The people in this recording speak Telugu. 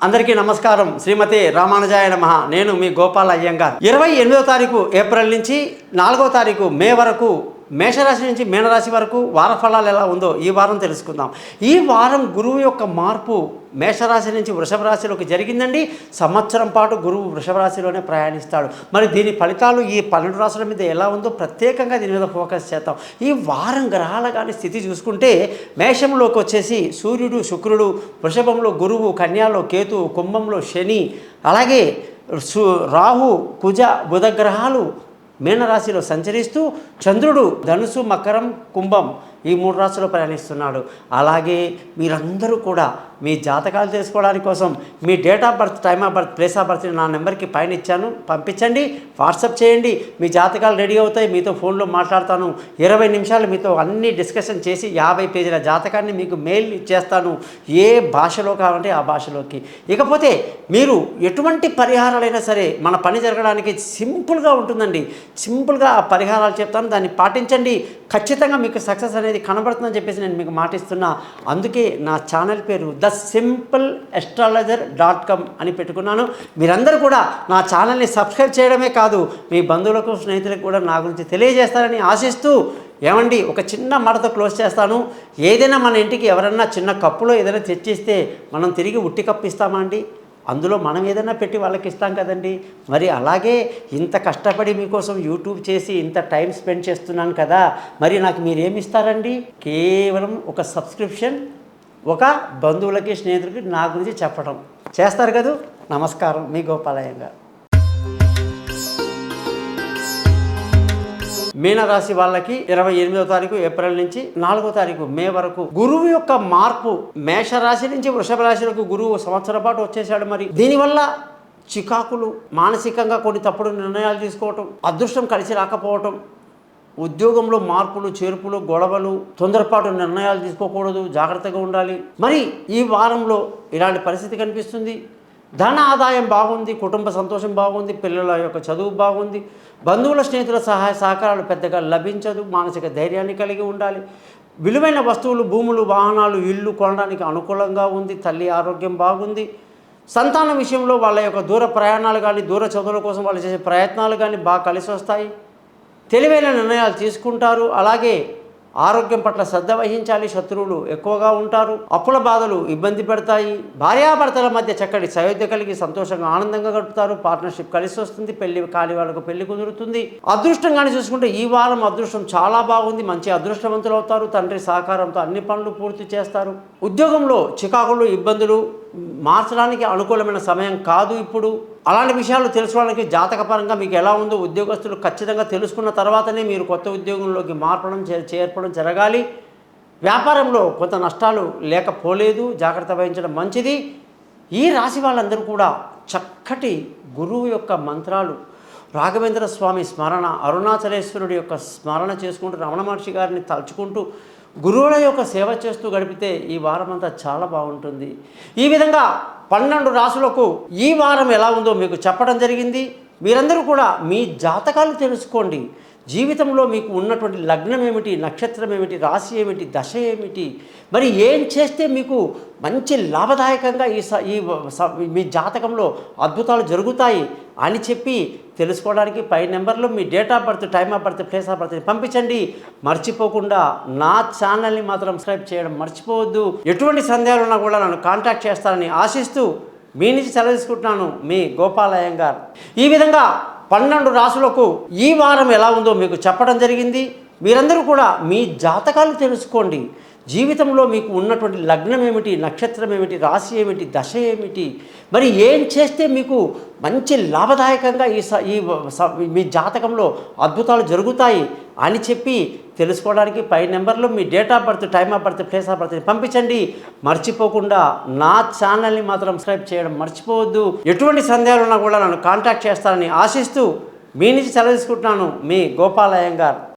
అందరికీ నమస్కారం. శ్రీమతి రామానుజాయ నమః. నేను మీ గోపాల్ అయ్యంగార్. 28వ తారీఖు ఏప్రిల్ నుంచి 4వ తారీఖు మే వరకు మేషరాశి నుంచి మీనరాశి వరకు వార ఫలాలు ఎలా ఉందో ఈ వారం తెలుసుకుందాం. ఈ వారం గురువు యొక్క మార్పు మేషరాశి నుంచి వృషభ రాశిలోకి జరిగిందండి. సంవత్సరం పాటు గురువు వృషభ రాశిలోనే ప్రయాణిస్తాడు. మరి దీని ఫలితాలు ఈ 12 రాశుల మీద ఎలా ఉందో ప్రత్యేకంగా దీని మీద ఫోకస్ చేద్దాం. ఈ వారం గ్రహాల కానీ స్థితి చూసుకుంటే మేషంలోకి వచ్చేసి సూర్యుడు, శుక్రుడు, వృషభంలో గురువు, కన్యాలో కేతు, కుంభంలో శని, అలాగే రాహు, కుజ, బుధ గ్రహాలు మీనరాశిలో సంచరిస్తూ చంద్రుడు ధనుసు, మకరం, కుంభం ఈ 3 రాశుల్లో ప్రయాణిస్తున్నాడు. అలాగే మీరందరూ కూడా మీ జాతకాలు తెలుసుకోవడానికి కోసం మీ date of birth, time of birth, place of birth నా నెంబర్కి పైన ఇచ్చాను, పంపించండి. వాట్సాప్ చేయండి. మీ జాతకాలు రెడీ అవుతాయి. మీతో ఫోన్లో మాట్లాడతాను. 20 నిమిషాలు మీతో అన్ని డిస్కషన్ చేసి 50 పేజీల జాతకాన్ని మీకు మెయిల్ ఇచ్చేస్తాను, ఏ భాషలో కావాలంటే ఆ భాషలోకి. ఇకపోతే మీరు ఎటువంటి పరిహారాలైనా సరే మన పని జరగడానికి సింపుల్గా ఉంటుందండి. సింపుల్గా ఆ పరిహారాలు చెప్తాను, దాన్ని పాటించండి. ఖచ్చితంగా మీకు సక్సెస్ అనేది కనబడుతుందని చెప్పేసి నేను మీకు మాటిస్తున్నా. అందుకే నా ఛానల్ పేరు thesimpleastrologer.com అని పెట్టుకున్నాను. మీరందరూ కూడా నా ఛానల్ని సబ్స్క్రైబ్ చేయడమే కాదు, మీ బంధువులకు, స్నేహితులకు కూడా నా గురించి తెలియజేస్తారని ఆశిస్తూ, ఏమండి ఒక చిన్న మాటతో క్లోజ్ చేస్తాను. ఏదైనా మన ఇంటికి ఎవరన్నా చిన్న కప్పులో ఏదైనా తెచ్చిస్తే మనం తిరిగి ఉట్టి కప్పు ఇస్తామా అండి? అందులో మనం ఏదైనా పెట్టి వాళ్ళకి ఇస్తాం కదండి. మరి అలాగే ఇంత కష్టపడి మీకోసం యూట్యూబ్ చేసి ఇంత టైం స్పెండ్ చేస్తున్నాను కదా, మరి నాకు మీరేమి ఇస్తారండి? కేవలం ఒక సబ్స్క్రిప్షన్, ఒక బంధువులకి, స్నేహితులకి నా గురించి చెప్పడం చేస్తారు కదా. నమస్కారం, మీ గోపాలయ్యంగా. మీనరాశి వాళ్ళకి 28వ తారీఖు ఏప్రిల్ నుంచి 4వ తారీఖు మే వరకు గురువు యొక్క మార్పు మేషరాశి నుంచి వృషభ రాశిలకు గురువు సంవత్సరం పాటు వచ్చేసాడు. మరి దీనివల్ల చికాకులు, మానసికంగా కొన్ని తప్పుడు నిర్ణయాలు తీసుకోవటం, అదృష్టం కలిసి రాకపోవటం, ఉద్యోగంలో మార్పులు, చేర్పులు, గొడవలు, తొందరపాటు నిర్ణయాలు తీసుకోకూడదు, జాగ్రత్తగా ఉండాలి. మరి ఈ వారంలో ఇలాంటి పరిస్థితి కనిపిస్తుంది. ధన ఆదాయం బాగుంది, కుటుంబ సంతోషం బాగుంది, పిల్లల యొక్క చదువు బాగుంది, బంధువుల, స్నేహితుల సహాయ సహకారాలు పెద్దగా లభించదు. మానసిక ధైర్యాన్ని కలిగి ఉండాలి. విలువైన వస్తువులు, భూములు, వాహనాలు, ఇల్లు కొనడానికి అనుకూలంగా ఉంది. తల్లి ఆరోగ్యం బాగుంది. సంతానం విషయంలో వాళ్ళ యొక్క దూర ప్రయాణాలు కానీ, దూర చదువుల కోసం వాళ్ళు చేసే ప్రయత్నాలు కానీ బాగా కలిసి వస్తాయి. తెలివైన నిర్ణయాలు తీసుకుంటారు. అలాగే ఆరోగ్యం పట్ల శ్రద్ధ వహించాలి. శత్రువులు ఎక్కువగా ఉంటారు. అప్పుల బాధలు ఇబ్బంది పెడతాయి. భార్యాభర్తల మధ్య చక్కటి సయోధ్య కలిగి సంతోషంగా, ఆనందంగా గడుపుతారు. పార్ట్నర్షిప్ కలిసి వస్తుంది. పెళ్లి కాని వాళ్ళకు పెళ్లి కుదురుతుంది. అదృష్టంగానే చూసుకుంటే ఈ వారం అదృష్టం చాలా బాగుంది. మంచి అదృష్టవంతులు అవుతారు. తండ్రి సహకారంతో అన్ని పనులు పూర్తి చేస్తారు. ఉద్యోగంలో చికాకులు, ఇబ్బందులు మార్చడానికి అనుకూలమైన సమయం కాదు ఇప్పుడు. అలాంటి విషయాలు తెలుసుకోవడానికి జాతకపరంగా మీకు ఎలా ఉందో ఉద్యోగస్తులు ఖచ్చితంగా తెలుసుకున్న తర్వాతనే మీరు కొత్త ఉద్యోగంలోకి చేర్పడం జరగాలి. వ్యాపారంలో కొంత నష్టాలు లేకపోలేదు, జాగ్రత్త వహించడం మంచిది. ఈ రాశి వాళ్ళందరూ కూడా చక్కటి గురువు యొక్క మంత్రాలు, రాఘవేంద్ర స్వామి స్మరణ, అరుణాచలేశ్వరుడి యొక్క స్మరణ చేసుకుంటూ, రమణ మహర్షి గారిని తలుచుకుంటూ, గురువుల యొక్క సేవ చేస్తూ గడిపితే ఈ వారం అంతా చాలా బాగుంటుంది. ఈ విధంగా 12 రాశులకు ఈ వారం ఎలా ఉందో మీకు చెప్పడం జరిగింది. మీరందరూ కూడా మీ జాతకాలు తెలుసుకోండి. జీవితంలో మీకు ఉన్నటువంటి లగ్నం ఏమిటి, నక్షత్రం ఏమిటి, రాశి ఏమిటి, దశ ఏమిటి, మరి ఏం చేస్తే మీకు మంచి లాభదాయకంగా మీ జాతకంలో అద్భుతాలు జరుగుతాయి అని చెప్పి తెలుసుకోవడానికి పై నెంబర్లో మీ date of birth, time of birth, place of బర్త్ని పంపించండి. మర్చిపోకుండా నా ఛానల్ని మాత్రం సబ్స్క్రైబ్ చేయడం మర్చిపోవద్దు. ఎటువంటి సందేహాలు ఉన్నా కూడా నన్ను కాంటాక్ట్ చేస్తారని ఆశిస్తూ మీ నుంచి సెలవు తీసుకుంటున్నాను, మీ గోపాలయ్యంగార్. ఈ విధంగా 12 రాశులకు ఈ వారం ఎలా ఉందో మీకు చెప్పడం జరిగింది. మీరందరూ కూడా మీ జాతకాలు తెలుసుకోండి. జీవితంలో మీకు ఉన్నటువంటి లగ్నం ఏమిటి, నక్షత్రం ఏమిటి, రాశి ఏమిటి, దశ ఏమిటి, మరి ఏం చేస్తే మీకు మంచి లాభదాయకంగా మీ జాతకంలో అద్భుతాలు జరుగుతాయి అని చెప్పి తెలుసుకోవడానికి పై నెంబర్లో మీ date of birth, time of birth, place of బర్త్ని పంపించండి. మర్చిపోకుండా నా ఛానల్ని మాత్రం సబ్స్క్రైబ్ చేయడం మర్చిపోవద్దు. ఎటువంటి సందేహాలు ఉన్నా కూడా నన్ను కాంటాక్ట్ చేస్తారని ఆశిస్తూ మీ నుంచి సెలవు తీసుకుంటున్నాను, మీ గోపాలయ్యంగార్.